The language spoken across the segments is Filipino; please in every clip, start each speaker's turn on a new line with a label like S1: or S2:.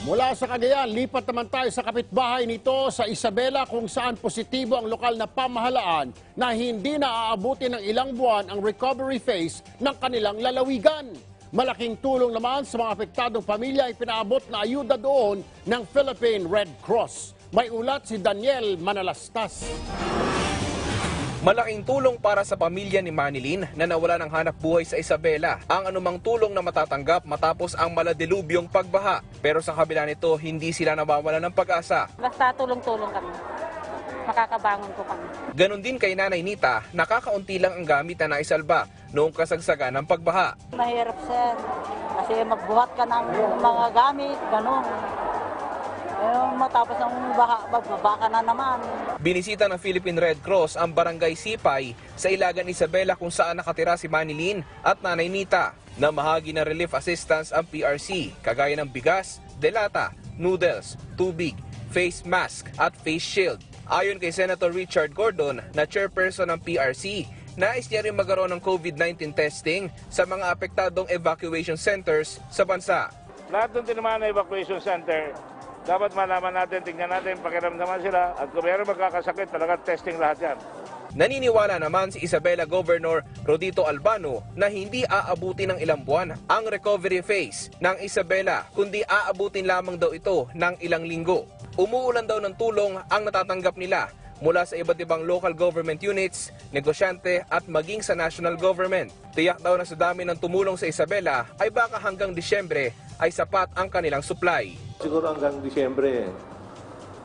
S1: Mula sa Cagayan, lipat naman tayo sa kapitbahay nito sa Isabela kung saan positibo ang lokal na pamahalaan na hindi naaabuti ng ilang buwan ang recovery phase ng kanilang lalawigan. Malaking tulong naman sa mga apektadong pamilya ay pinaabot na ayuda doon ng Philippine Red Cross. May ulat si Daniel Manalastas.
S2: Malaking tulong para sa pamilya ni Manilyn na nawala ng hanap buhay sa Isabela ang anumang tulong na matatanggap matapos ang maladilubyong pagbaha. Pero sa kabila nito, hindi sila nawawala ng pag-asa.
S3: Basta tulong-tulong kami. Makakabangon ko kami.
S2: Ganon din kay Nanay Nita, nakakaunti lang ang gamit na naisalba noong kasagsagan ng pagbaha.
S3: Mahirap, sir. Kasi magbuhat ka ng mga gamit, gano'n. Matapos ng bagbaba ka na naman.
S2: Binisita ng Philippine Red Cross ang barangay Sipay sa Ilagan, Isabela kung saan nakatira si Manilyn at Nanay Nita. Na mahagi ng relief assistance ang PRC, kagaya ng bigas, delata, noodles, tubig, face mask at face shield. Ayon kay Senator Richard Gordon na chairperson ng PRC, nais niya rin magkaroon ng COVID-19 testing sa mga apektadong evacuation centers sa bansa.
S4: Lahat ng tinamaan na evacuation center, dapat malaman natin, tingnan natin, pakiramdaman sila, at kung mayroon magkakasakit, talaga testing lahat yan.
S2: Naniniwala naman si Isabela Governor Rodito Albano na hindi aabutin ng ilang buwan ang recovery phase ng Isabela, kundi aabutin lamang daw ito ng ilang linggo. Umuulan daw ng tulong ang natatanggap nila mula sa iba't ibang local government units, negosyante at maging sa national government. Tiyak daw na sa dami ng tumulong sa Isabela ay baka hanggang Disyembre ay sapat ang kanilang supply.
S5: Siguro hanggang Disyembre,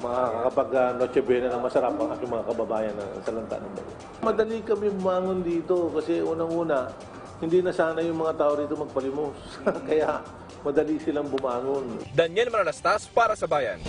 S5: makakapag Noche Buena na masarap ang aking mga kababayan na salanta ng bago. Madali kami bumangon dito kasi unang-una, hindi na sana yung mga tao rito magpalimos. Kaya madali silang bumangon.
S2: Daniel Manalastas para sa Bayan.